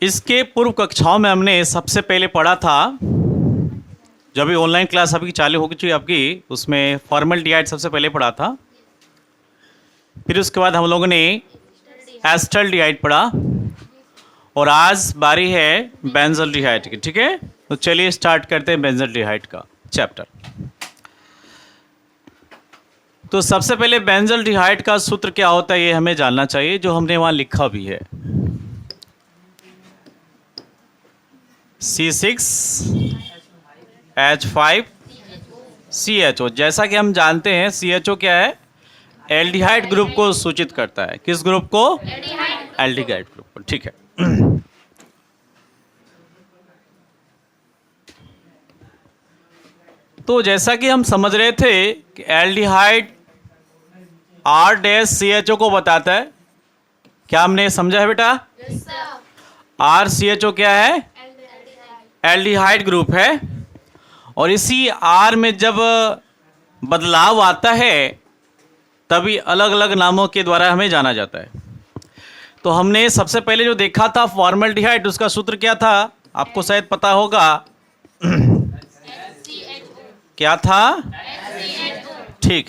इसके पूर्व कक्षाओं में हमने सबसे पहले पढ़ा था, जो अभी ऑनलाइन क्लास अभी चालू हो चुकी आपकी, उसमें फॉर्मल्डिहाइड सबसे पहले पढ़ा था। फिर उसके बाद हम लोगों ने एस्टल्डिहाइड पढ़ा और आज बारी है बेंजल्डिहाइड की। ठीक है, तो चलिए स्टार्ट करते हैं बेंजल्डिहाइड का चैप्टर। तो सबसे पहले बेंजल्डिहाइड का सूत्र क्या होता है ये हमें जानना चाहिए, जो हमने वहाँ लिखा भी है। C6H5CHO। जैसा कि हम जानते हैं CHO क्या है, एल्डिहाइड ग्रुप को सूचित करता है। किस ग्रुप को? एल्डिहाइड ग्रुप को। ठीक है, तो जैसा कि हम समझ रहे थे कि एल्डिहाइड R-CHO को बताता है। क्या हमने समझा है बेटा? R-CHO क्या है? एल्डिहाइड ग्रुप है। और इसी R में जब बदलाव आता है तभी अलग अलग नामों के द्वारा हमें जाना जाता है। तो हमने सबसे पहले जो देखा था फॉर्मल्डिहाइड, उसका सूत्र क्या था आपको शायद पता होगा। क्या था? ठीक,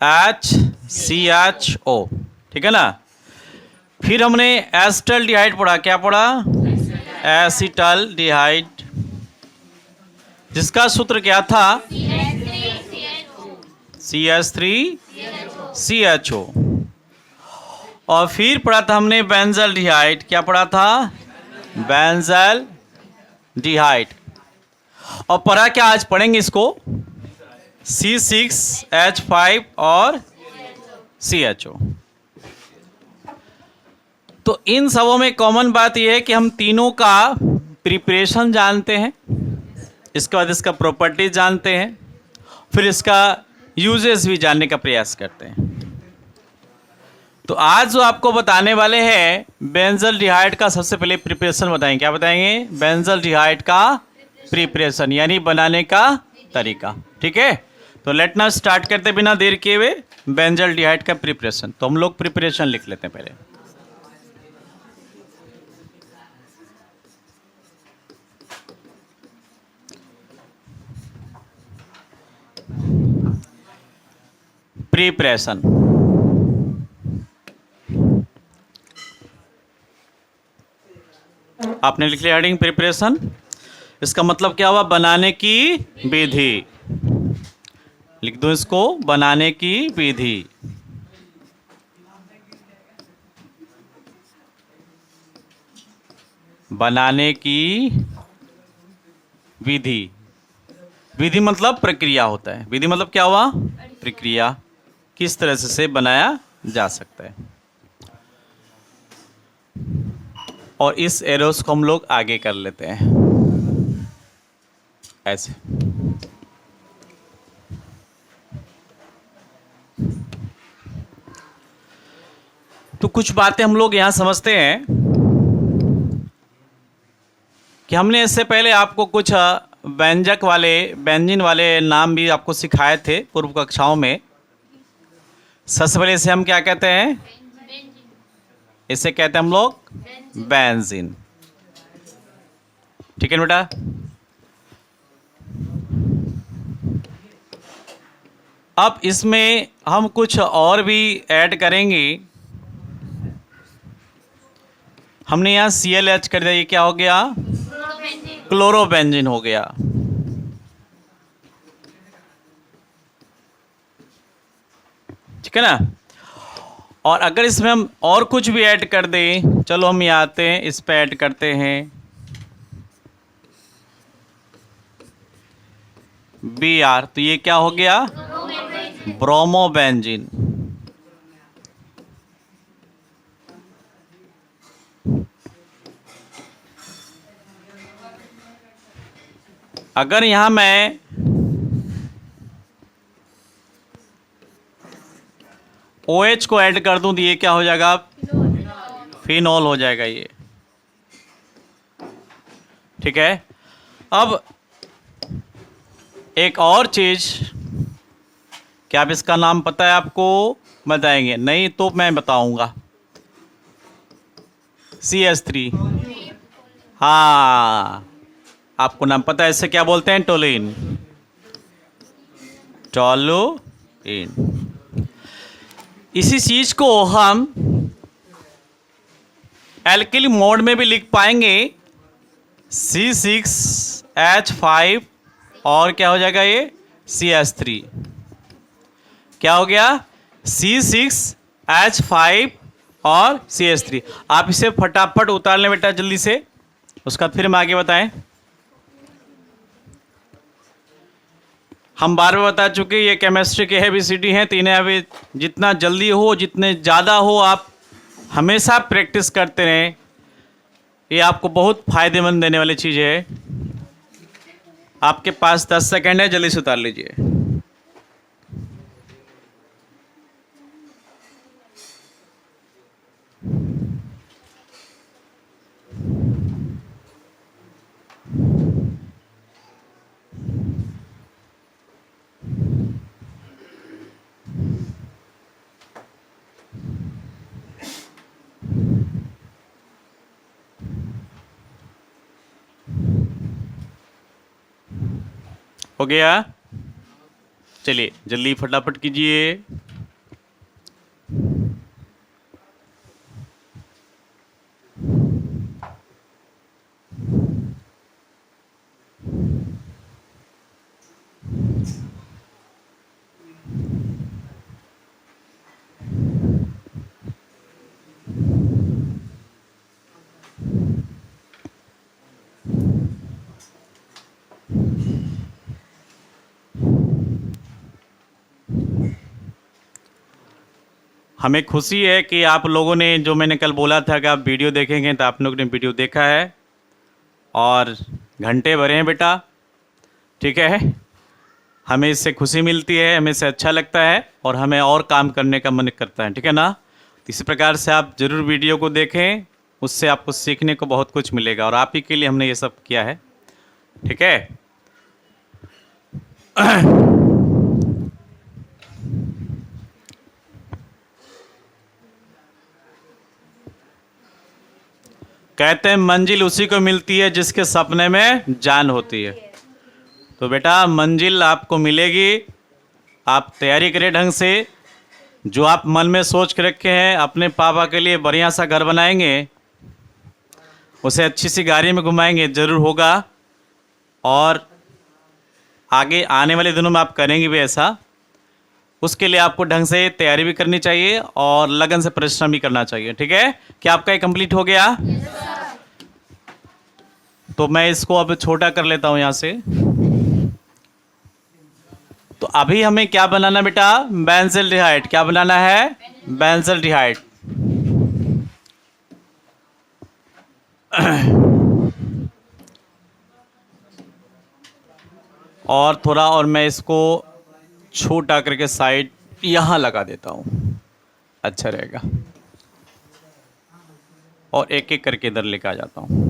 HCHO। ठीक है ना। फिर हमने एसिटल्डिहाइड पढ़ा। क्या पढ़ा? एसिटल्डिहाइड, जिसका सूत्र क्या था? CH3CHO। और फिर पढ़ा था हमने बेंजल्डिहाइड। क्या पढ़ा था? बेंजल्डिहाइड। और पढ़ा क्या आज पढ़ेंगे इसको? C6H5 और CHO। तो इन सबों में कॉमन बात यह है कि हम तीनों का प्रिपरेशन जानते हैं, इसके बाद इसका प्रॉपर्टीज जानते हैं, फिर इसका यूजेस भी जानने का प्रयास करते हैं। तो आज जो आपको बताने वाले हैं बेंजल्डिहाइड का सबसे पहले प्रिपरेशन बताएंगे। क्या बताएंगे? बेंजल्डिहाइड का प्रिपरेशन, यानी बनाने का तरीका। ठीक है, तो लेट ना स्टार्ट करते बिना देर किए हुए बेंजल्डिहाइड का प्रिपरेशन। तो हम लोग प्रिपरेशन लिख लेते हैं पहले। प्रिपरेशन, आपने लिख लिया हेडिंग प्रिपरेशन। इसका मतलब क्या हुआ? बनाने की विधि। लिख दो इसको, बनाने की विधि। बनाने की विधि। विधि मतलब प्रक्रिया होता है। विधि मतलब क्या हुआ? प्रक्रिया, किस तरह से बनाया जा सकता है। और इस एरोस को हम लोग आगे कर लेते हैं ऐसे। तो कुछ बातें हम लोग यहां समझते हैं कि हमने इससे पहले आपको कुछ व्यंजक वाले, व्यंजन वाले नाम भी आपको सिखाए थे पूर्व कक्षाओं में। सबसे पहले इसे हम क्या कहते हैं? इसे कहते हैं हम लोग बेंजीन। ठीक है बेटा। अब इसमें हम कुछ और भी ऐड करेंगे। हमने यहाँ ClH कर दिया, ये क्या हो गया? क्लोरोबेंजीन हो गया। ठीक है ना। और अगर इसमें हम और कुछ भी ऐड कर दें, चलो हम यहाँ आते हैं, इस पे ऐड करते हैं Br, तो ये क्या हो गया? ब्रोमोबेंजीन। अगर यहां मैं OH को ऐड कर दूं तो ये क्या हो जाएगा? फिनॉल हो जाएगा ये। ठीक है। अब एक और चीज, क्या आप इसका नाम पता है आपको? बताएंगे? नहीं तो मैं बताऊंगा। CH3। हाँ, आपको नाम पता है इसे क्या बोलते हैं? टोलुइन। टोलुइन। इसी चीज को हम एल्किल मोड में भी लिख पाएंगे, C6H5 और क्या हो जाएगा ये? CH3। क्या हो गया? C6H5 और CH3। आप इसे फटाफट उतार लें बेटा जल्दी से, उसका फिर हम आगे बताएं। हम बार बार बता चुके ये केमिस्ट्री के ABCD हैं, तीन अभी जितना जल्दी हो, जितने ज़्यादा हो, आप हमेशा प्रैक्टिस करते रहें। ये आपको बहुत फायदेमंद देने वाली चीज़ है। आपके पास 10 सेकंड है, जल्दी से उतार लीजिए। हो गया? चलिए जल्दी फटाफट कीजिए। हमें खुशी है कि आप लोगों ने, जो मैंने कल बोला था कि आप वीडियो देखेंगे, तो आप लोगों ने वीडियो देखा है और घंटे भरे हैं बेटा। ठीक है, हमें इससे खुशी मिलती है, हमें इससे अच्छा लगता है और हमें और काम करने का मन करता है। ठीक है ना? इसी प्रकार से आप ज़रूर वीडियो को देखें, उससे आपको सीखने को बहुत कुछ मिलेगा और आप ही के लिए हमने ये सब किया है। ठीक है? कहते हैं मंजिल उसी को मिलती है जिसके सपने में जान होती है। तो बेटा मंजिल आपको मिलेगी, आप तैयारी करें ढंग से। जो आप मन में सोच के रखे हैं अपने पापा के लिए बढ़िया सा घर बनाएंगे, उसे अच्छी सी गाड़ी में घुमाएंगे, ज़रूर होगा। और आगे आने वाले दिनों में आप करेंगे भी ऐसा। उसके लिए आपको ढंग से तैयारी भी करनी चाहिए और लगन से परिश्रम भी करना चाहिए। ठीक है? क्या आपका ये कंप्लीट हो गया? तो मैं इसको अब छोटा कर लेता हूं यहां से। तो अभी हमें क्या बनाना बेटा? बेंजल्डिहाइड। क्या बनाना है? बेंजल्डिहाइड। और थोड़ा और मैं इसको छोटा करके साइड यहाँ लगा देता हूँ, अच्छा रहेगा। और एक एक करके इधर लेके आ जाता हूँ।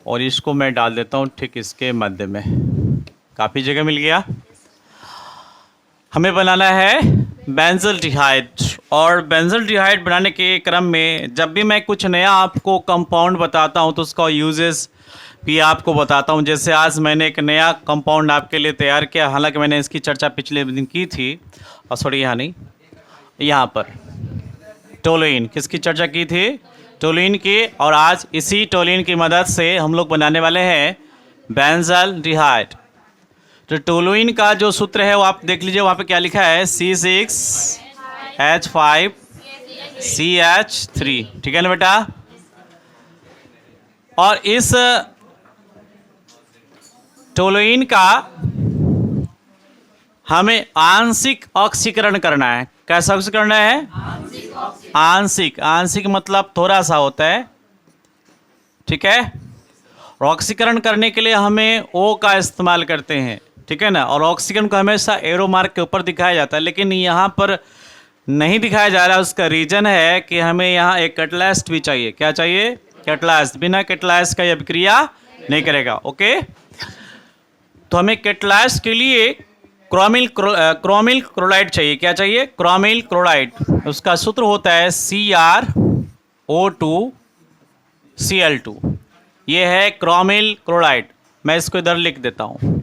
और इसको मैं डाल देता हूँ ठीक इसके मध्य में। काफ़ी जगह मिल गया। हमें बनाना है बेंजल्डिहाइड। और बेंजल्डिहाइड बनाने के क्रम में जब भी मैं कुछ नया आपको कंपाउंड बताता हूँ तो उसका यूजेस भी आपको बताता हूँ। जैसे आज मैंने एक नया कंपाउंड आपके लिए तैयार किया, हालांकि मैंने इसकी चर्चा पिछले दिन की थी, और सॉरी यहाँ नहीं, यहाँ पर टोलुइन। किसकी चर्चा की थी? टोलुइन की। और आज इसी टोलुइन की मदद से हम लोग बनाने वाले हैं बेंजल्डिहाइड। तो टोलुइन का जो सूत्र है वो आप देख लीजिए, वहाँ पे क्या लिखा है? C6H5CH3। ठीक है ना बेटा? और इस टोलुइन का हमें आंशिक ऑक्सीकरण करना है। कैसा ऑक्सीकरण है? आंशिक। आंशिक मतलब थोड़ा सा होता है। ठीक है? और ऑक्सीकरण करने के लिए हमें O का इस्तेमाल करते हैं। ठीक है ना? और ऑक्सीजन को हमेशा एरो मार्क के ऊपर दिखाया जाता है, लेकिन यहाँ पर नहीं दिखाया जा रहा है। उसका रीजन है कि हमें यहाँ एक कैटलिस्ट भी चाहिए। क्या चाहिए? कैटलिस्ट। बिना कैटलिस्ट का यह अभिक्रिया नहीं करेगा। ओके, तो हमें कैटलिस्ट के लिए क्रोमिल क्लोराइड चाहिए। क्या चाहिए? Chromyl chloride. उसका सूत्र होता है CrO2Cl2। ये है क्रोमिल क्लोराइड। मैं इसको इधर लिख देता हूं,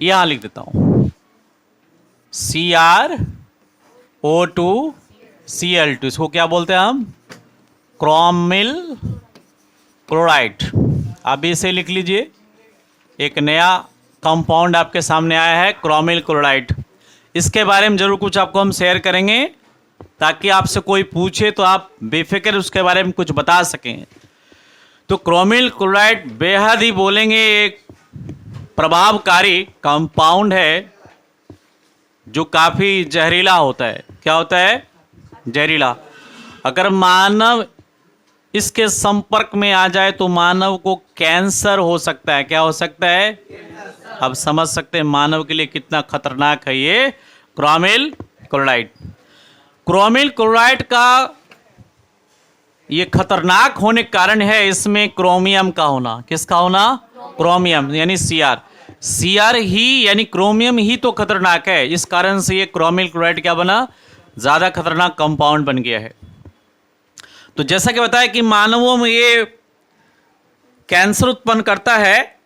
यहां लिख देता हूं, CrO2Cl2। इसको क्या बोलते हैं हम? Chromyl chloride. आप भी इसे लिख लीजिए। एक नया कंपाउंड आपके सामने आया है, क्रोमिल क्लोराइड। इसके बारे में जरूर कुछ आपको हम शेयर करेंगे, ताकि आपसे कोई पूछे तो आप बेफिक्र उसके बारे में कुछ बता सकें। तो क्रोमिल क्लोराइड बेहद ही बोलेंगे एक प्रभावकारी कंपाउंड है, जो काफ़ी जहरीला होता है। क्या होता है? जहरीला। अगर मानव इसके संपर्क में आ जाए तो मानव को कैंसर हो सकता है। क्या हो सकता है? अब समझ सकते हैं मानव के लिए कितना खतरनाक है ये क्रोमिल क्लोराइड। क्रोमिल क्लोराइड का ये खतरनाक होने का कारण है इसमें क्रोमियम का होना। किसका होना? क्रोमियम, यानी Cr ही, यानी क्रोमियम ही तो खतरनाक है। इस कारण से ये क्रोमिल क्लोराइड क्या बना? ज़्यादा खतरनाक कंपाउंड बन गया है। तो जैसा कि बताया कि मानवों में ये कैंसर उत्पन्न करता है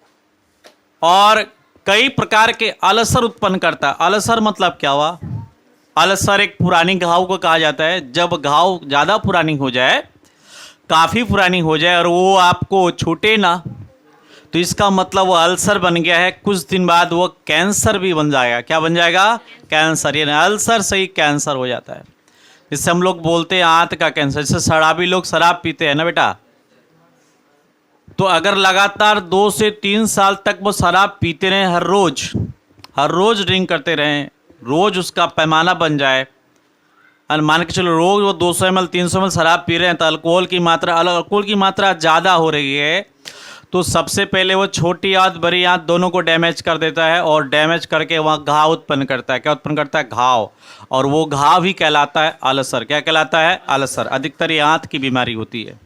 और कई प्रकार के अल्सर उत्पन्न करता है। अल्सर मतलब क्या हुआ? अल्सर एक पुरानी घाव को कहा जाता है। जब घाव ज़्यादा पुरानी हो जाए, काफ़ी पुरानी हो जाए और वो आपको छूटे ना, तो इसका मतलब वो अल्सर बन गया है। कुछ दिन बाद वो कैंसर भी बन जाएगा। क्या बन जाएगा? कैंसर। यानी अल्सर से ही कैंसर हो जाता है। जिससे हम लोग बोलते हैं आंत का कैंसर। जैसे शराबी लोग शराब पीते हैं ना बेटा, तो अगर लगातार 2 से 3 साल तक वो शराब पीते रहे, हर रोज ड्रिंक करते रहें, रोज उसका पैमाना बन जाए, और मान के चलो रोज वो 200 ml 300 ml शराब पी रहे हैं, तो अल्कोहल की मात्रा ज़्यादा हो रही है, तो सबसे पहले वो छोटी आंत बड़ी आंत दोनों को डैमेज कर देता है, और डैमेज करके वहाँ घाव उत्पन्न करता है। क्या उत्पन्न करता है? घाव। और वो घाव ही कहलाता है अल्सर। क्या कहलाता है? अल्सर। अधिकतर ये आंत की बीमारी होती है,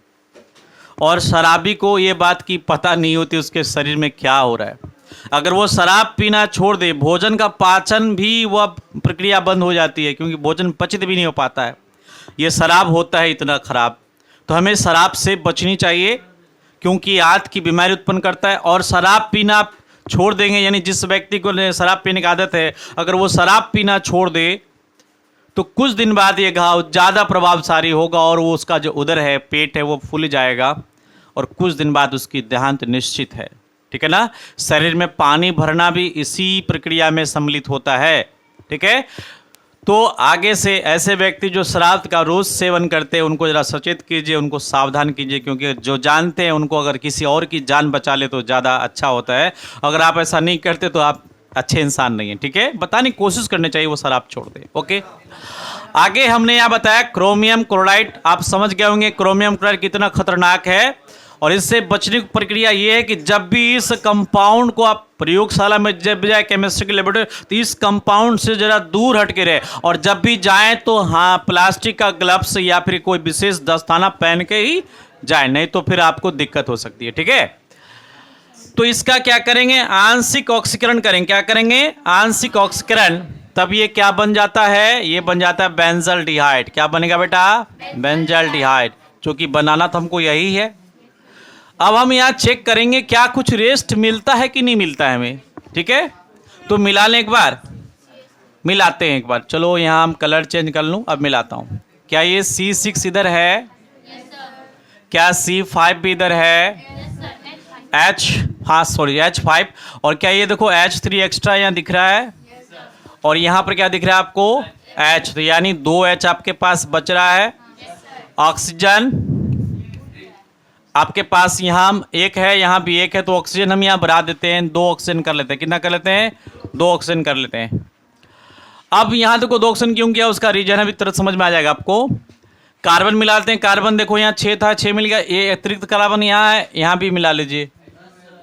और शराबी को ये बात की पता नहीं होती उसके शरीर में क्या हो रहा है। अगर वो शराब पीना छोड़ दे, भोजन का पाचन भी वह प्रक्रिया बंद हो जाती है, क्योंकि भोजन पचित भी नहीं हो पाता है। ये शराब होता है इतना खराब। तो हमें शराब से बचनी चाहिए, क्योंकि आंत की बीमारी उत्पन्न करता है। और शराब पीना आप छोड़ देंगे, यानी जिस व्यक्ति को शराब पीने की आदत है, अगर वो शराब पीना छोड़ दे तो कुछ दिन बाद ये घाव ज़्यादा प्रभावशाली होगा, और वो उसका जो उदर है, पेट है, वो फूल जाएगा, और कुछ दिन बाद उसकी देहांत निश्चित है। ठीक है ना? शरीर में पानी भरना भी इसी प्रक्रिया में सम्मिलित होता है। ठीक है? तो आगे से ऐसे व्यक्ति जो शराब का रोज सेवन करते हैं, उनको जरा सचेत कीजिए, उनको सावधान कीजिए, क्योंकि जो जानते हैं उनको अगर किसी और की जान बचा ले तो ज़्यादा अच्छा होता है। अगर आप ऐसा नहीं करते तो आप अच्छे इंसान नहीं हैं। ठीक है? बताने की कोशिश करनी चाहिए वो शराब छोड़ दे। ओके, आगे हमने यहाँ बताया क्रोमियम क्लोराइड। आप समझ गए होंगे क्रोमियम क्लोराइड कितना खतरनाक है, और इससे बचने की प्रक्रिया ये है कि जब भी इस कंपाउंड को आप प्रयोगशाला में जब जाए, केमिस्ट्री की लेबोरेटरी, तो इस कंपाउंड से जरा दूर हट के रहे, और जब भी जाएं तो हाँ प्लास्टिक का ग्लव्स या फिर कोई विशेष दस्ताना पहन के ही जाए, नहीं तो फिर आपको दिक्कत हो सकती है। ठीक है? तो इसका क्या करेंगे? आंशिक ऑक्सीकरण करेंगे। क्या करेंगे? आंशिक ऑक्सीकरण। तब ये क्या बन जाता है? ये बन जाता है बेंजल्डिहाइड। क्या बनेगा बेटा? बेंजल्डिहाइड। जो कि बनाना तो हमको यही है। अब हम यहाँ चेक करेंगे क्या कुछ रेस्ट मिलता है कि नहीं मिलता है हमें। ठीक है? तो मिला लें, एक बार मिलाते हैं एक बार। चलो यहाँ हम कलर चेंज कर लूँ, अब मिलाता हूँ। क्या ये C6 इधर है? क्या C5 भी इधर है? H5। और क्या ये देखो H3 एक्स्ट्रा यहाँ दिख रहा है, और यहाँ पर क्या दिख रहा है आपको? H। तो यानी 2 H आपके पास बच रहा है। ऑक्सीजन आपके पास यहाँ एक है, यहाँ भी एक है, तो ऑक्सीजन हम यहाँ बढ़ा देते हैं, 2 ऑक्सीजन कर लेते हैं। कितना कर लेते हैं? 2 ऑक्सीजन कर लेते हैं। अब यहाँ देखो 2 ऑक्सीजन क्यों किया, उसका रीजन अभी तुरंत समझ में आ जाएगा आपको। कार्बन मिलाते हैं। कार्बन देखो यहाँ 6 था, 6 मिल गया। ये अतिरिक्त कार्बन यहाँ है, यहाँ भी मिला लीजिए।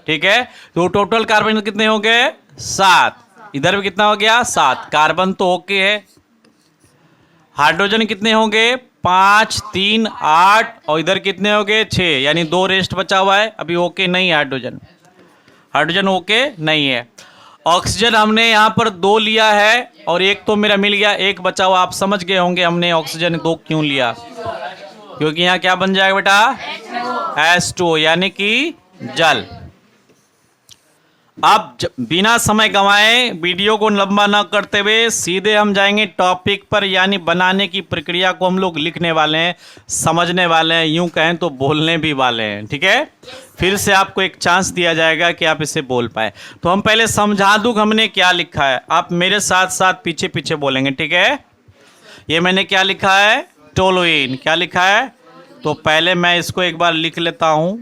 ठीक है? तो टोटल कार्बन कितने हो गए? 7। इधर भी कितना हो गया? 7। कार्बन तो ओके है। हाइड्रोजन कितने होंगे? 5, 3, 8, और इधर कितने हो गए? 6, यानी 2 रेस्ट बचा हुआ है। अभी ओके नहीं है हाइड्रोजन, हाइड्रोजन ओके नहीं है। ऑक्सीजन हमने यहाँ पर 2 लिया है और एक तो मेरा मिल गया, एक बचा हुआ। आप समझ गए होंगे हमने ऑक्सीजन 2 क्यों लिया, क्योंकि यहाँ क्या बन जाएगा बेटा, H2O यानी कि जल। अब बिना समय गंवाए, वीडियो को लंबा न करते हुए सीधे हम जाएंगे टॉपिक पर, यानी बनाने की प्रक्रिया को हम लोग लिखने वाले हैं, समझने वाले हैं, यूं कहें तो बोलने भी वाले हैं। ठीक है, फिर से आपको एक चांस दिया जाएगा कि आप इसे बोल पाए। तो हम पहले समझा दूं हमने क्या लिखा है, आप मेरे साथ साथ पीछे पीछे बोलेंगे। ठीक है, ये मैंने क्या लिखा है, टोलुइन। क्या लिखा है, तो पहले मैं इसको एक बार लिख लेता हूं,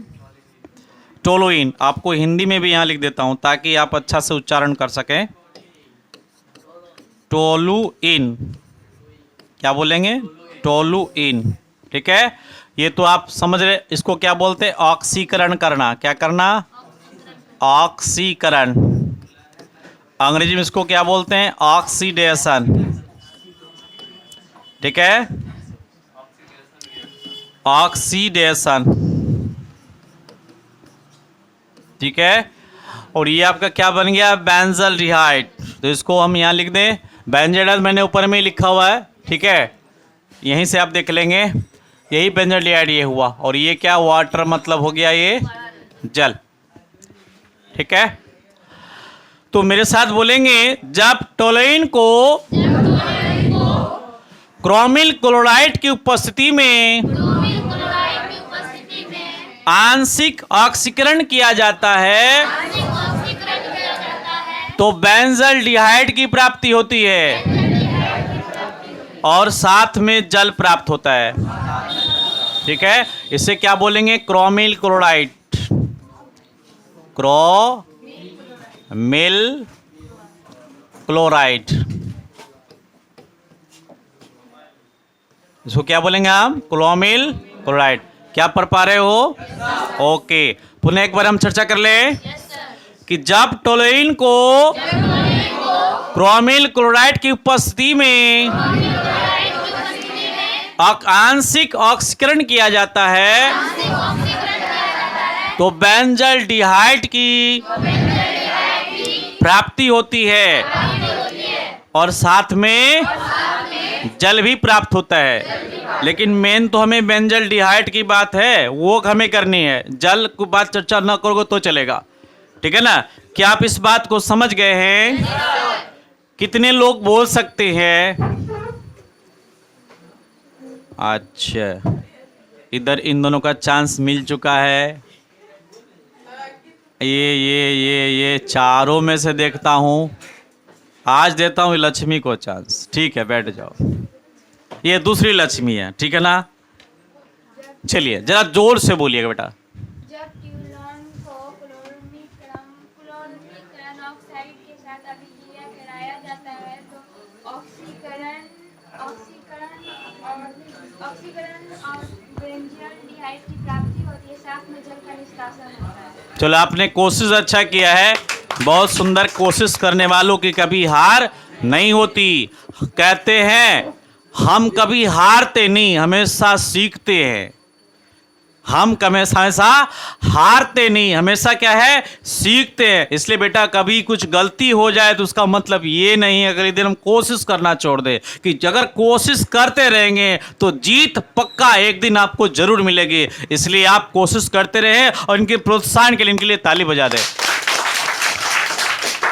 टोलुइन। आपको हिंदी में भी यहां लिख देता हूं ताकि आप अच्छा से उच्चारण कर सकें। टोलुइन, क्या बोलेंगे, टोलुइन। ठीक है, ये तो आप समझ रहे, इसको क्या बोलते हैं, ऑक्सीकरण करना। क्या करना, ऑक्सीकरण। अंग्रेजी में इसको क्या बोलते हैं, ऑक्सीडेशन। ठीक है, ऑक्सीडेशन। ठीक है, और ये आपका क्या बन गया, बेंजल्डिहाइड। तो इसको हम यहाँ लिख दें, बेंजल्डिहाइड मैंने ऊपर में ही लिखा हुआ है। ठीक है, यहीं से आप देख लेंगे, यही बेंजल्डिहाइड ये हुआ, और ये क्या, वाटर, मतलब हो गया ये जल। ठीक है, तो मेरे साथ बोलेंगे, जब टोलुइन को क्रोमिल क्लोराइड की उपस्थिति में आंशिक ऑक्सीकरण किया जाता है तो बेंजल्डिहाइड की प्राप्ति होती है और साथ में जल प्राप्त होता है। ठीक है, इसे क्या बोलेंगे, क्रोमिल क्लोराइड। क्रोमिल क्लोराइड, इसको क्या बोलेंगे हम, क्रोमिल क्लोराइड। क्या पढ़ पा रहे हो, ओके। पुनः एक बार हम चर्चा कर ले कि जब टोलुइन को क्रोमिल क्लोराइड की उपस्थिति में आंशिक ऑक्सीकरण किया जाता है तो बेंजल्डिहाइड की प्राप्ति होती है और साथ में जल भी प्राप्त होता है। लेकिन मेन तो हमें बेंजल्डिहाइड की बात है, वो हमें करनी है, जल की बात चर्चा न करोगे तो चलेगा। ठीक है ना, क्या आप इस बात को समझ गए हैं? कितने लोग बोल सकते हैं? अच्छा, इधर इन दोनों का चांस मिल चुका है। ये चारों में से देखता हूं, आज देता हूं लक्ष्मी को चांस। ठीक है, बैठ जाओ, ये दूसरी लक्ष्मी है। ठीक है ना, चलिए जरा जोर से बोलिएगा बेटा। जब ट्यूलॉन को क्लोरीकरण ऑक्साइड के साथ अभिक्रिया कराया जाता है तो ऑक्सीकरण और बेंजल्डिहाइड की प्राप्ति होती है, साथ में जल का निष्कासन होता है। चलो, आपने कोशिश अच्छा किया है, बहुत सुंदर। कोशिश करने वालों की कभी हार नहीं होती। कहते हैं हम कभी हारते नहीं, हमेशा सीखते हैं। हम हमेशा हारते नहीं, हमेशा क्या है, सीखते हैं। इसलिए बेटा कभी कुछ गलती हो जाए तो उसका मतलब ये नहीं है अगले दिन हम कोशिश करना छोड़ दे, कि अगर कोशिश करते रहेंगे तो जीत पक्का एक दिन आपको जरूर मिलेगी। इसलिए आप कोशिश करते रहे और इनके प्रोत्साहन के लिए इनके लिए ताली बजा दें,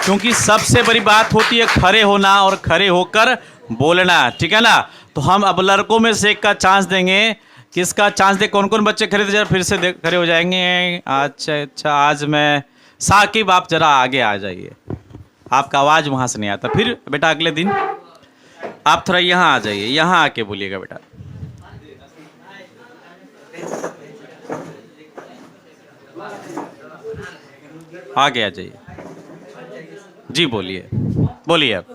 क्योंकि सबसे बड़ी बात होती है खड़े होना और खड़े होकर बोलना। ठीक है ना, तो हम अब लड़कों में से एक का चांस देंगे। किसका चांस दे, कौन कौन बच्चे खड़े थे, जरा फिर से खड़े हो जाएंगे। अच्छा, आज मैं साकिब, आप जरा आगे आ जाइए, आपका आवाज़ वहाँ से नहीं आता। फिर बेटा अगले दिन आप थोड़ा यहाँ आ जाइए, यहाँ आके बोलिएगा बेटा। आगे आ जाइए जी, बोलिए बोलिए आप।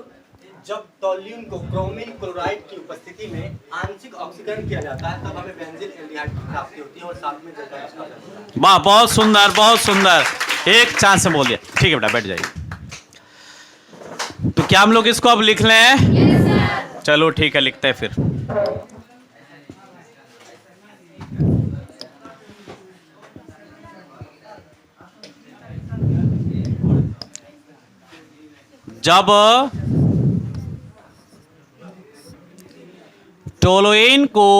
जब टोलुइन को क्रोमिल क्लोराइड की उपस्थिति में आंशिक ऑक्सीकरण किया जाता है तब हमें बेंजल्डिहाइड की प्राप्ति होती है और साथ में जल का निष्कासन होता है। वाह, बहुत सुंदर, बहुत सुंदर, एक चांस से बोल दिया। ठीक है बेटा, बैठ जाइए। तो क्या हम लोग इसको अब लिख लें? yes, चलो ठीक है, लिखते हैं फिर। जब टोलुइन को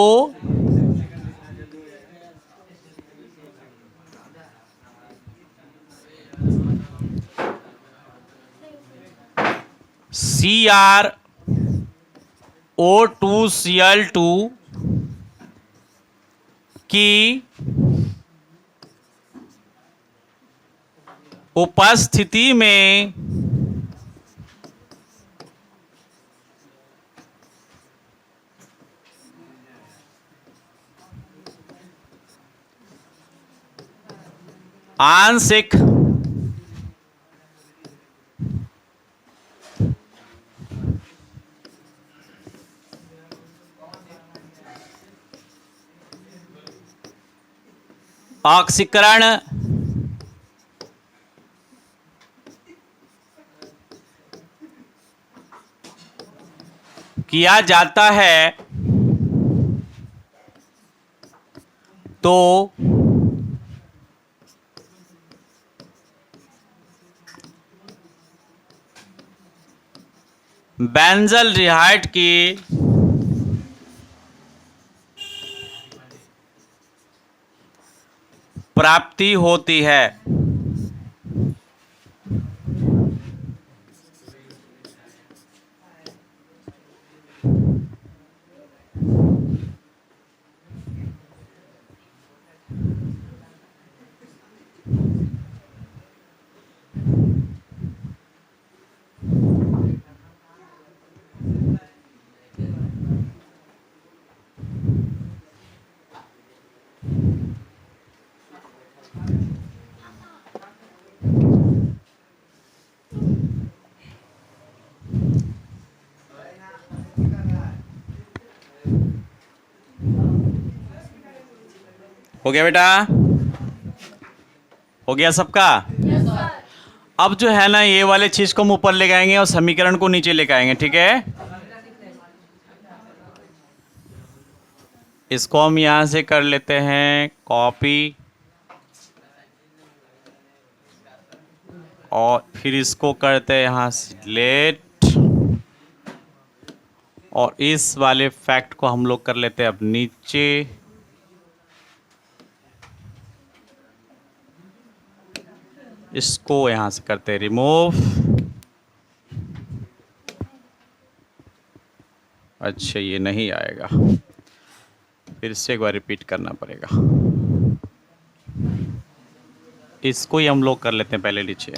CrO2Cl2 की उपस्थिति में आंशिक ऑक्सीकरण किया जाता है तो बेंजल्डिहाइड की प्राप्ति होती है। हो गया बेटा? हो गया सबका? अब जो है ना ये वाले चीज को हम ऊपर ले आएंगे और समीकरण को नीचे लेके आएंगे, ठीक है? इसको हम यहां से कर लेते हैं कॉपी और फिर इसको करते हैं यहां से डिलीट और इस वाले फैक्ट को हम लोग कर लेते हैं अब नीचे। इसको यहां से करते हैं रिमूव। अच्छा ये नहीं आएगा, फिर से एक बार रिपीट करना पड़ेगा। इसको ही हम लोग कर लेते हैं पहले नीचे।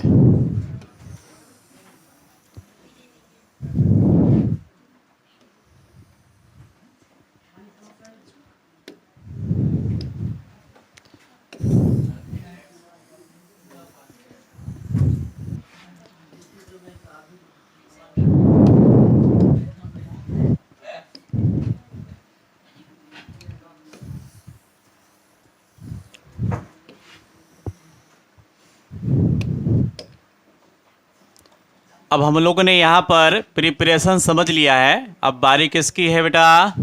अब हम लोगों ने यहाँ पर प्रिपरेशन समझ लिया है। अब बारी किसकी है बेटा?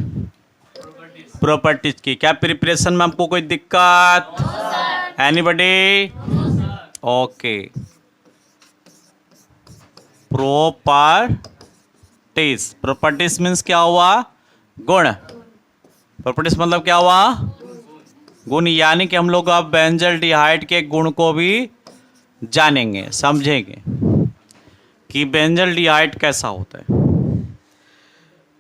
प्रॉपर्टीज की। क्या प्रिपरेशन में हमको कोई दिक्कत? Anybody? Okay. Properties, properties means क्या हुआ? गुण। प्रॉपर्टीज मतलब क्या हुआ? गुण, यानी कि हम लोग अब बेंजल्डिहाइड के गुण को भी जानेंगे, समझेंगे कि बेंजल्डिहाइड कैसा होता है।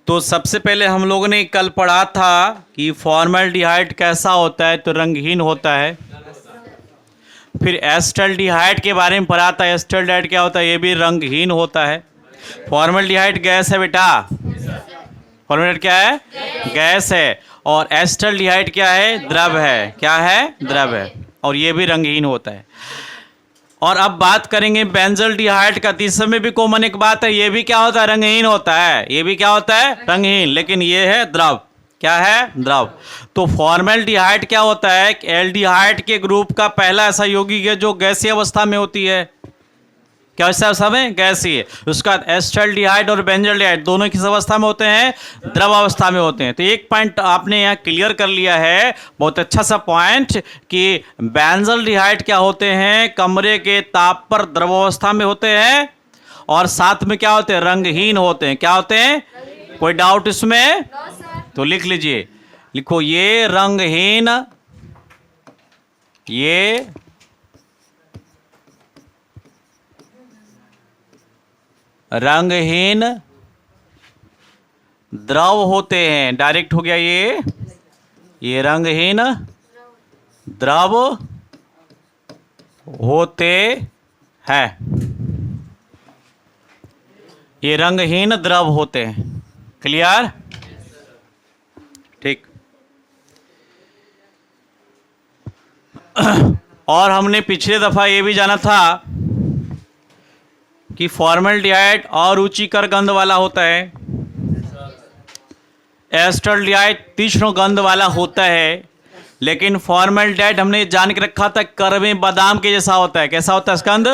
तो सबसे पहले हम लोगों ने कल पढ़ा था कि फॉर्मल्डिहाइड कैसा होता है, तो रंगहीन होता है। फिर एस्टल्डिहाइड के बारे में पढ़ा था, एस्टल्डिहाइड क्या होता है, ये भी रंगहीन होता है। फॉर्मल्डिहाइड गैस है बेटा, फॉर्मल्डिहाइड क्या है? गैस है। और एस्टल्डिहाइड क्या है? द्रव है। क्या है? द्रव है, और ये भी रंगहीन होता है। और अब बात करेंगे बेंजल्डिहाइड का। तीसरे में भी कॉमन एक बात है, ये भी क्या होता है? रंगहीन होता है। ये भी क्या होता है? रंगहीन, लेकिन ये है द्रव। क्या है? द्रव। तो फॉर्मल्डिहाइड क्या होता है? एल्डिहाइड के ग्रुप का पहला ऐसा यौगिक है जो गैसीय अवस्था में होती है। क्या अवस्था में? गैसीय। उसके बाद एस्टल्डिहाइड और बेंजल्डिहाइड दोनों किस अवस्था में होते हैं? द्रव अवस्था में होते हैं। तो एक पॉइंट आपने यहाँ क्लियर कर लिया है, बहुत अच्छा सा पॉइंट, कि बेंजल्डिहाइड क्या होते हैं? कमरे के ताप पर द्रव अवस्था में होते हैं, और साथ में क्या होते हैं, रंगहीन होते हैं। क्या होते हैं, कोई डाउट इसमें? No sir. तो लिख लीजिए, लिखो ये रंगहीन, ये रंगहीन द्रव होते हैं। डायरेक्ट हो गया ये रंगहीन द्रव होते हैं। ये रंगहीन द्रव होते हैं। क्लियर? ठीक। और हमने पिछले दफा ये भी जाना था कि फॉर्मल्डिहाइड और रुचिकर गंध वाला होता है, एस्टल्डिहाइड तीक्ष्ण गंध वाला होता है। लेकिन फॉर्मल्डिहाइड हमने जान के रखा था कड़वे बादाम के जैसा होता है। कैसा होता है स्कंद?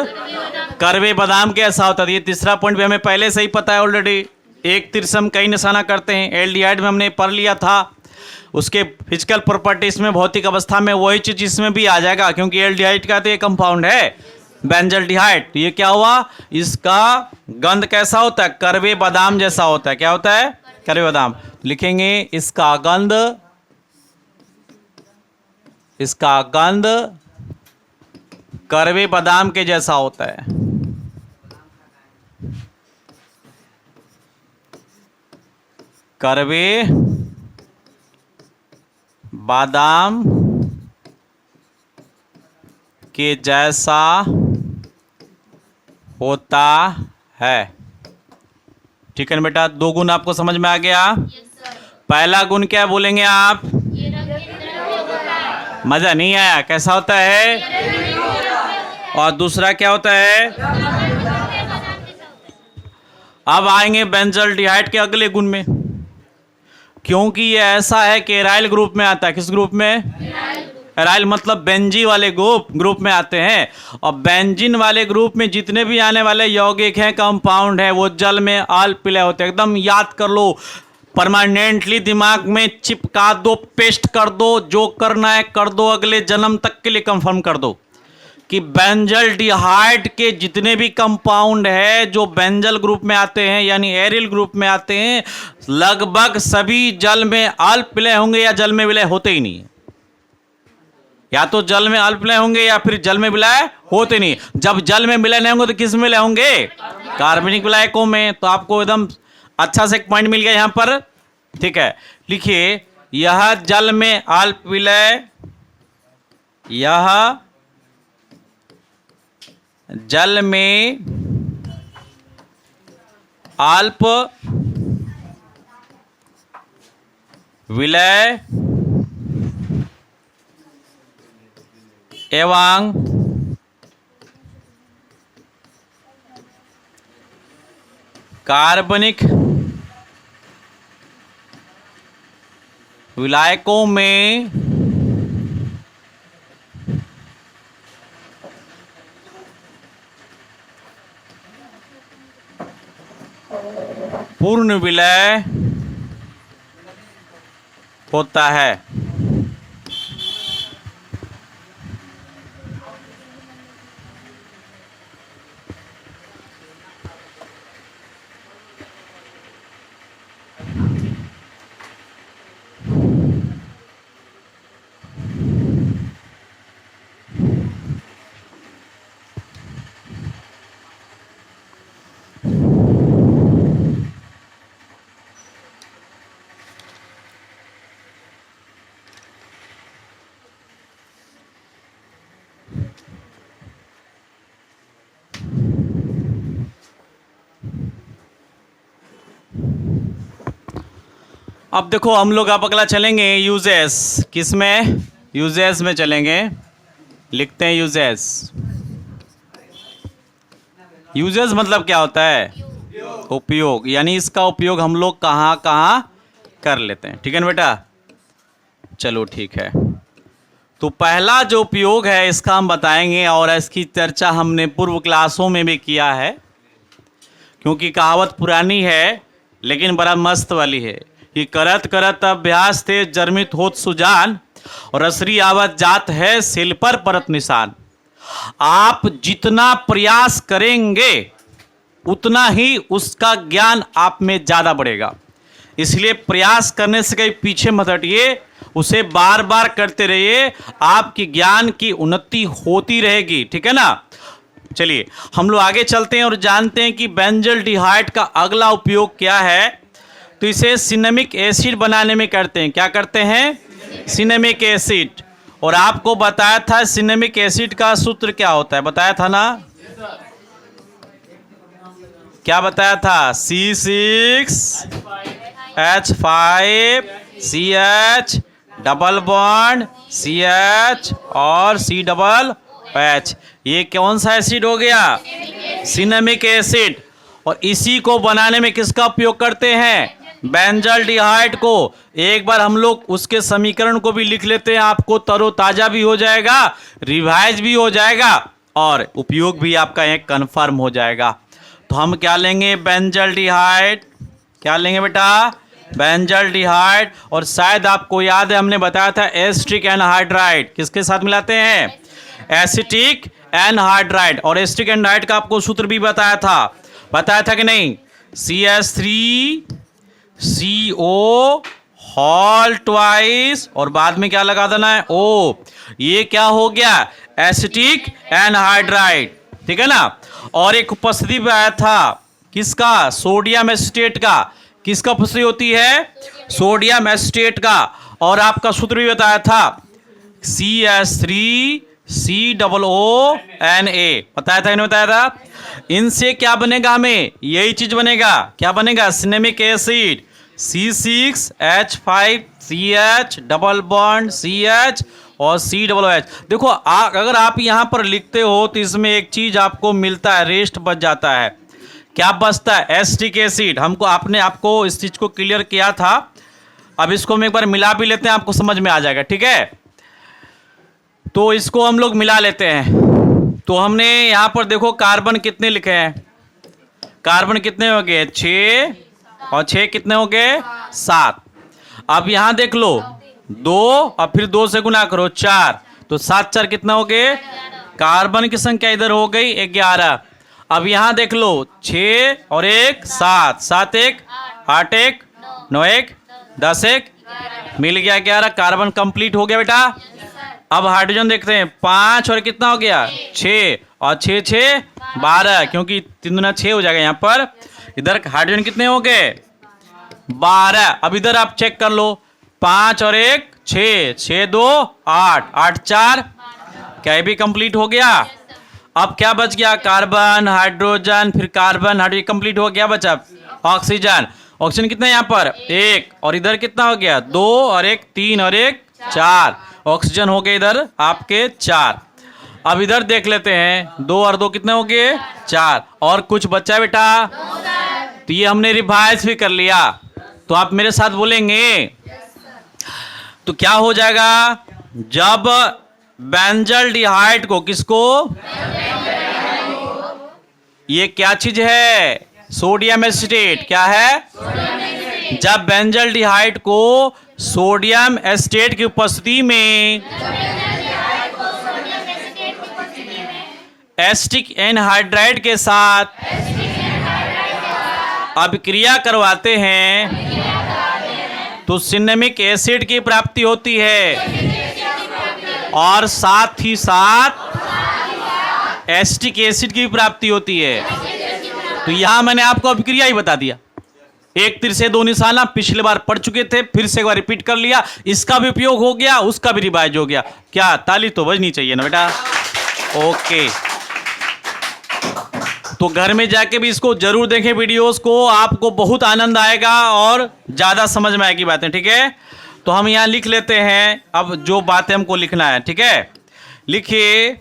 कड़वे बादाम के जैसा होता है। ये तीसरा पॉइंट भी हमें पहले से ही पता है ऑलरेडी। एक तीर से हम कई निशाना करते हैं। एल्डिहाइड में हमने पढ़ लिया था, उसके फिजिकल प्रॉपर्टीज में, भौतिक अवस्था में वही चीज इसमें भी आ जाएगा, क्योंकि एल्डिहाइड का तो ये कंपाउंड है बेंजल्डिहाइड। ये क्या हुआ, इसका गंध कैसा होता है, कड़वे बादाम जैसा होता है। क्या होता है, कड़वे बादाम। लिखेंगे इसका गंध कड़वे बादाम के जैसा होता है। कड़वे बादाम के जैसा होता है। ठीक है ना बेटा? दो गुण आपको समझ में आ गया? पहला गुण क्या बोलेंगे आप? मजा नहीं आया? कैसा होता है? और दूसरा क्या होता है? अब आएंगे बेंजल्डिहाइड के अगले गुण में, क्योंकि ये ऐसा है कि एराइल ग्रुप में आता है। किस ग्रुप में? एराइल मतलब बेंजी वाले ग्रुप में आते हैं। और बेंजीन वाले ग्रुप में जितने भी आने वाले यौगिक हैं, कंपाउंड है, वो जल में अल्प विलय होते हैं। एकदम याद कर लो, परमानेंटली दिमाग में चिपका दो, पेस्ट कर दो, जो करना है कर दो, अगले जन्म तक के लिए कंफर्म कर दो कि बेंजल्डिहाइड के जितने भी कंपाउंड है जो बेंजल ग्रुप में आते हैं, यानी एरिल ग्रुप में आते हैं, लगभग सभी जल में अल्प विलय होंगे या जल में विलय होते ही नहीं है। या तो जल में अल्प विलय होंगे या फिर जल में विलय होते नहीं। जब जल में विलय नहीं होंगे तो किस में विलय होंगे? कार्बनिक विलायकों में। तो आपको एकदम अच्छा से एक पॉइंट मिल गया यहां पर। ठीक है, लिखिए यह जल में अल्प विलय, यह जल में अल्प विलय एवं कार्बनिक विलायकों में पूर्ण विलय होता है। अब देखो हम लोग आप अगला चलेंगे यूजेस। किस में? यूजेस में चलेंगे। लिखते हैं यूजेस। यूजेस मतलब क्या होता है? उपयोग। यानी इसका उपयोग हम लोग कहाँ कहाँ कर लेते हैं। ठीक है ना बेटा? चलो ठीक है। तो पहला जो उपयोग है इसका हम बताएंगे, और इसकी चर्चा हमने पूर्व क्लासों में भी किया है, क्योंकि कहावत पुरानी है लेकिन बड़ा मस्त वाली है कि करत करत अभ्यास थे जर्मित होत सुजान, और असरी आवत जात है सिल पर परत निशान। आप जितना प्रयास करेंगे उतना ही उसका ज्ञान आप में ज़्यादा बढ़ेगा। इसलिए प्रयास करने से कहीं पीछे मत हटिए, उसे बार बार करते रहिए, आपकी ज्ञान की उन्नति होती रहेगी। ठीक है ना। चलिए हम लोग आगे चलते हैं और जानते हैं कि बेंजल्डिहाइड का अगला उपयोग क्या है। तो इसे सिनेमिक एसिड बनाने में करते हैं। क्या करते हैं? Cinnamic acid. और आपको बताया था सिनेमिक एसिड का सूत्र क्या होता है, बताया था ना? क्या बताया था? C6H5CH डबल बॉन्ड CH और CH। ये कौन सा एसिड हो गया? Cinnamic acid. और इसी को बनाने में किसका उपयोग करते हैं? बेंजल्डिहाइड को। एक बार हम लोग उसके समीकरण को भी लिख लेते हैं, आपको तरोताजा भी हो जाएगा, रिवाइज भी हो जाएगा और उपयोग भी आपका एक कन्फर्म हो जाएगा। तो हम क्या लेंगे? बेंजल्डिहाइड। क्या लेंगे बेटा? बेंजल्डिहाइड। और शायद आपको याद है हमने बताया था एसिटिक एनहाइड्राइड किसके साथ मिलाते हैं? Acetic anhydride. और एसिटिक एनहाइड्राइड का आपको सूत्र भी बताया था कि नहीं? CH3CO होल ट्वाइस और बाद में क्या लगा देना है? O। ये क्या हो गया? Acetic anhydride. ठीक है ना। और एक उपस्थिति में आया था किसका? सोडियम एसिटेट का। किसका उपस्थिति होती है? सोडियम एसिटेट का। और आपका सूत्र भी बताया था CH3COONA। बताया था, नहीं बताया था? इनसे क्या बनेगा? हमें यही चीज बनेगा। क्या बनेगा? Cinnamic acid. C6H5CH double bond CH और COOH। देखो अगर आप यहां पर लिखते हो तो इसमें एक चीज आपको मिलता है, रेस्ट बच जाता है। क्या बचता है? Acetic acid. आपको इस चीज को क्लियर किया था। अब इसको हम एक बार मिला भी लेते हैं, आपको समझ में आ जाएगा। ठीक है, तो इसको हम लोग मिला लेते हैं। तो हमने यहां पर देखो कार्बन कितने लिखे हैं? कार्बन कितने हो गए? 6 और 6 कितने हो गए? 7। अब यहां देख लो 2 और फिर 2 से गुना करो 4, तो 7 4 कितना हो गए? कार्बन की संख्या इधर हो गई 11। अब यहां देख लो 6 और 1 7, 7 1 8 1 9 1 10 1 मिल गया 11। कार्बन कंप्लीट हो गया बेटा। अब हाइड्रोजन देखते हैं 5 और कितना हो गया? 6 और 6 6 12, क्योंकि 3 दूना 6 हो जाएगा यहाँ पर। इधर हाइड्रोजन कितने हो गए? 12। अब इधर आप चेक कर लो 5 और 1 6 6 2 8 8 4, क्या ये भी कंप्लीट हो गया? अब क्या बच गया? कार्बन हाइड्रोजन, फिर कार्बन हाइड्रोजन कंप्लीट हो गया। बचा ऑक्सीजन। ऑक्सीजन कितना है यहाँ पर? 1। और इधर कितना हो गया? 2 और 1 3 और 1 4। ऑक्सीजन हो गए इधर आपके 4। अब इधर देख लेते हैं 2 और 2 कितने हो गए? 4। और कुछ बचा है बेटा? तो ये हमने रिवाइज भी कर लिया। तो आप मेरे साथ बोलेंगे तो क्या हो जाएगा? जब बेंजल्डिहाइड को, किसको? ये क्या चीज है? Sodium acetate. क्या है? जब बेंजल्डिहाइड को सोडियम एसिटेट की उपस्थिति में एसिटिक एनहाइड्राइड के साथ अभिक्रिया करवाते हैं तो सिनेमिक एसिड की प्राप्ति होती है और साथ ही साथ एसिटिक एसिड की भी प्राप्ति होती है। तो यहां मैंने आपको अभिक्रिया ही बता दिया। एक तीर से दो निशाना, पिछले बार पढ़ चुके थे, फिर से एक बार रिपीट कर लिया। इसका भी उपयोग हो गया, उसका भी रिवाइज हो गया। क्या ताली तो बजनी चाहिए ना बेटा? ओके, तो घर में जाके भी इसको जरूर देखें वीडियोस को, आपको बहुत आनंद आएगा और ज्यादा समझ में आएगी बातें। ठीक है, तो हम यहां लिख लेते हैं अब जो बातें हमको लिखना है। ठीक है, लिखिए।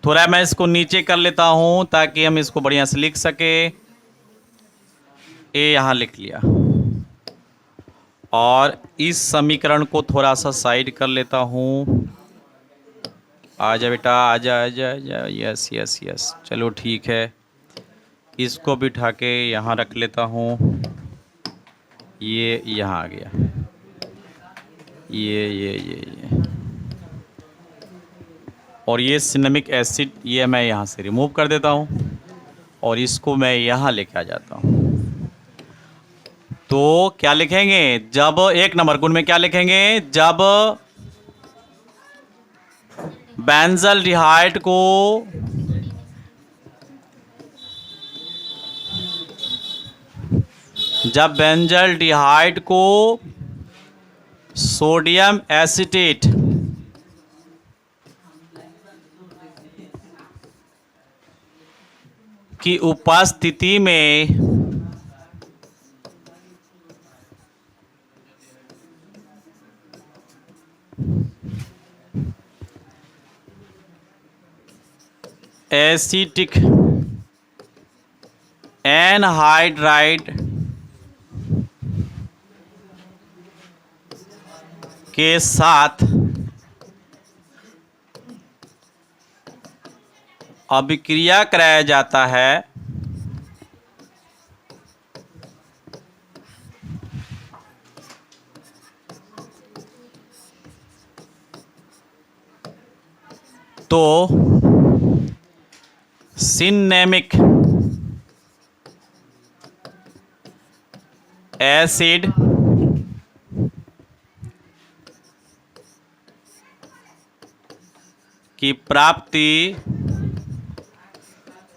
थोड़ा मैं इसको नीचे कर लेता हूं ताकि हम इसको बढ़िया से लिख सके। ए यहां लिख लिया और इस समीकरण को थोड़ा सा साइड कर लेता हूं। आजा बेटा, आजा आजा आजा। यस यस यस, चलो ठीक है। इसको बिठा के यहाँ रख लेता हूँ। ये यहाँ आ गया। ये और ये सिनेमिक एसिड ये मैं यहाँ से रिमूव कर देता हूँ और इसको मैं यहाँ लेके आ जाता हूँ। तो क्या लिखेंगे, जब 1 नंबर गुण में क्या लिखेंगे, जब बेंजल्डिहाइड को सोडियम एसीटेट की उपस्थिति में एसिटिक एनहाइड्राइड के साथ अभिक्रिया कराया जाता है तो सिनेमिक एसिड की प्राप्ति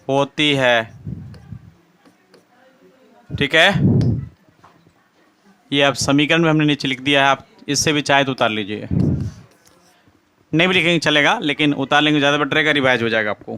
होती है। ठीक है, ये अब समीकरण में हमने नीचे लिख दिया है, आप इससे भी चाहे तो उतार लीजिए, नहीं भी लिखेंगे चलेगा, लेकिन उतार लेंगे ज़्यादा बेटर रहेगा, रिवाइज हो जाएगा आपको।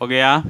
हो गया।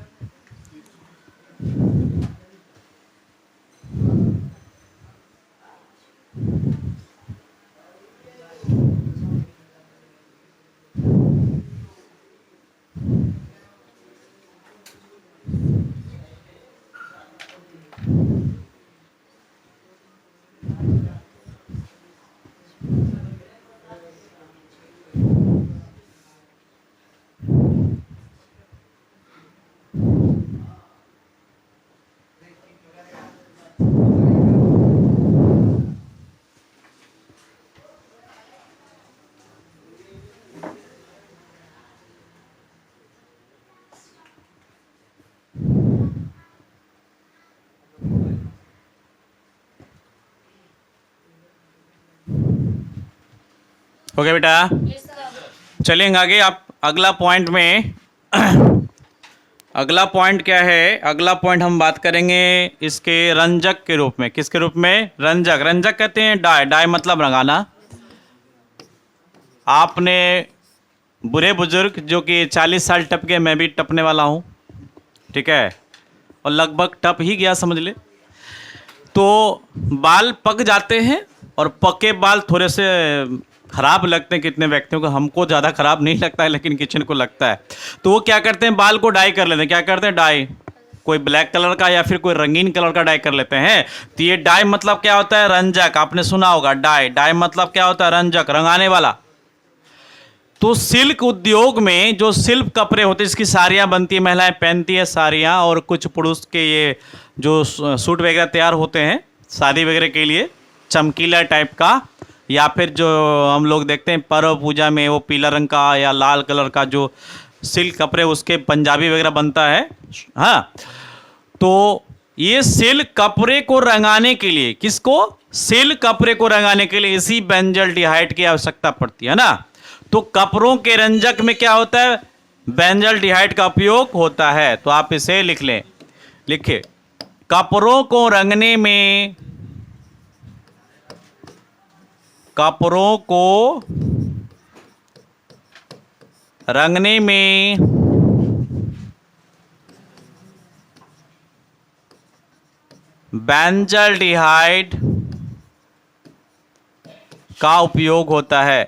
हो गया बेटा, चलेंगे आगे। आप अगला पॉइंट में अगला पॉइंट क्या है, अगला पॉइंट हम बात करेंगे इसके रंजक के रूप में। किसके रूप में, रंजक। रंजक कहते हैं डाई, डाई मतलब रंगाना। आपने बुरे बुजुर्ग जो कि 40 साल टप गए, मैं भी टपने वाला हूँ, ठीक है, और लगभग टप ही गया समझ ले। तो बाल पक जाते हैं और पके बाल थोड़े से ख़राब लगते हैं कितने व्यक्तियों को, हमको ज़्यादा ख़राब नहीं लगता है लेकिन किचन को लगता है। तो वो क्या करते हैं, बाल को डाई कर लेते हैं। क्या करते हैं, डाई, कोई ब्लैक कलर का या फिर कोई रंगीन कलर का डाई कर लेते हैं। तो ये डाई मतलब क्या होता है, रंजक। आपने सुना होगा डाई, डाई मतलब क्या होता है, रंजक, रंगाने वाला। तो सिल्क उद्योग में जो सिल्क कपड़े होते हैं, इसकी साड़ियाँ बनती है, महिलाएं पहनती है साड़ियाँ, और कुछ पुरुष के ये जो सूट वगैरह तैयार होते हैं शादी वगैरह के लिए, चमकीला टाइप का, या फिर जो हम लोग देखते हैं पर्व पूजा में वो पीला रंग का या लाल कलर का जो सिल्क कपड़े, उसके पंजाबी वगैरह बनता है। हाँ, तो ये सिल्क कपड़े को रंगाने के लिए, किसको, सिल्क कपड़े को रंगाने के लिए इसी बेंजल्डिहाइड की आवश्यकता पड़ती है ना। तो कपड़ों के रंजक में क्या होता है, बेंजल्डिहाइड का उपयोग होता है। तो आप इसे लिख लें, लिखिए, कपड़ों को रंगने में कपड़ों को रंगने में बेंजल्डिहाइड का उपयोग होता है।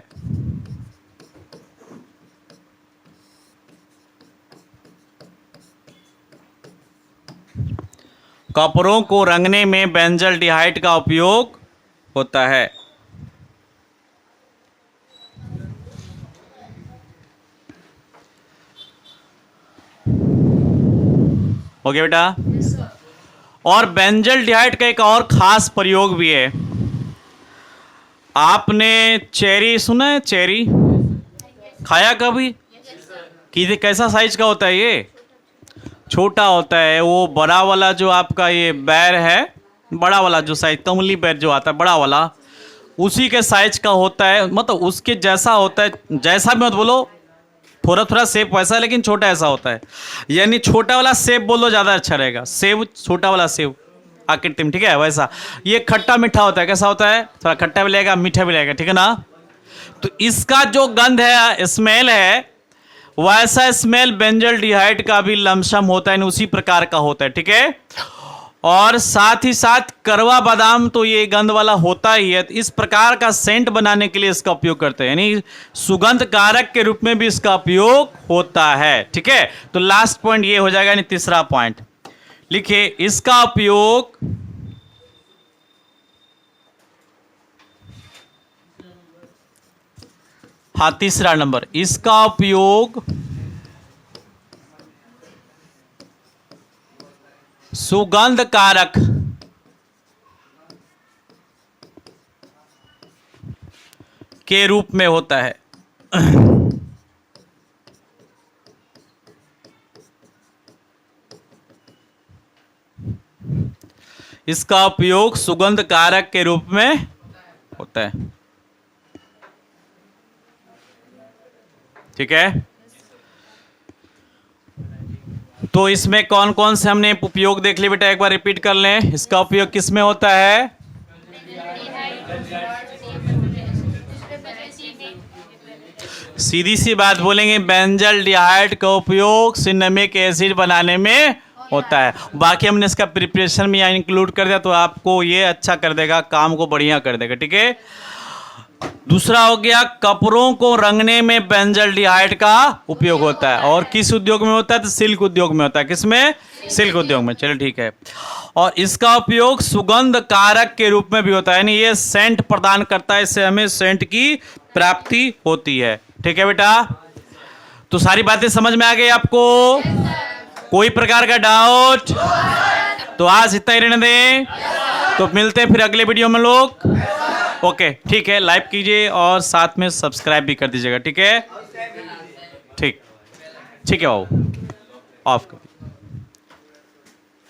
कपड़ों को रंगने में बेंजल्डिहाइड का उपयोग होता है। हो गया बेटा? और बेंजल्डिहाइड का एक और खास प्रयोग भी है। आपने चेरी सुना है? चेरी खाया कभी? कि कैसा साइज का होता है ये? छोटा होता है। वो बड़ा वाला जो आपका ये बैर है, बड़ा वाला जो साइज कमली बैर जो आता है बड़ा वाला, उसी के साइज का होता है। मतलब उसके जैसा होता है, जैसा भी मत बोलो, थोड़ा थोड़ा सेब वैसा है लेकिन छोटा ऐसा होता है। यानी छोटा वाला सेब बोलो ज़्यादा अच्छा रहेगा। सेब, छोटा वाला सेब आकृति में, ठीक है? वैसा ये खट्टा मीठा होता है। कैसा होता है? थोड़ा खट्टा भी लगेगा, मीठा भी लगेगा, ठीक है ना? तो इसका जो गंध है, स्मेल है, वैसा स्मेल बेंजल्डिहाइड का भी लमसम होता है, उसी प्रकार का होता है, ठीक है? और साथ ही साथ करवा बादाम तो ये गंध वाला होता ही है। तो इस प्रकार का सेंट बनाने के लिए इसका उपयोग करते हैं, यानी सुगंध कारक के रूप में भी इसका उपयोग होता है, ठीक है? तो लास्ट पॉइंट ये हो जाएगा, यानी तीसरा पॉइंट लिखिए, इसका उपयोग हाँ, तीसरा नंबर, इसका उपयोग सुगंध कारक के रूप में होता है। इसका उपयोग सुगंध कारक के रूप में होता है, ठीक है? तो इसमें कौन कौन से हमने उपयोग देख लिए बेटा, एक बार रिपीट कर लें। इसका उपयोग किस में होता है? सीधी सी बात बोलेंगे, बेंजल्डिहाइड का उपयोग सिनेमिक एसिड बनाने में होता है। बाकी हमने इसका प्रिपरेशन में यहाँ इंक्लूड कर दिया, तो आपको ये अच्छा कर देगा, काम को बढ़िया कर देगा, ठीक है? दूसरा हो गया, कपड़ों को रंगने में बेंजल्डिहाइड का उपयोग होता है। और किस उद्योग में होता है? तो सिल्क उद्योग में होता है। किसमें? सिल्क उद्योग में। चलिए ठीक है। और इसका उपयोग सुगंध कारक के रूप में भी होता है, यानी ये सेंट प्रदान करता है, इससे हमें सेंट की प्राप्ति होती है, ठीक है बेटा? तो सारी बातें समझ में आ गई आपको? कोई प्रकार का डाउट? तो आज इतना ही रहने दें, तो मिलते हैं फिर अगले वीडियो में लोग। ओके, ठीक है, लाइक कीजिए और साथ में सब्सक्राइब भी कर दीजिएगा, ठीक है? ठीक, ठीक है बाबू, ऑफ कर।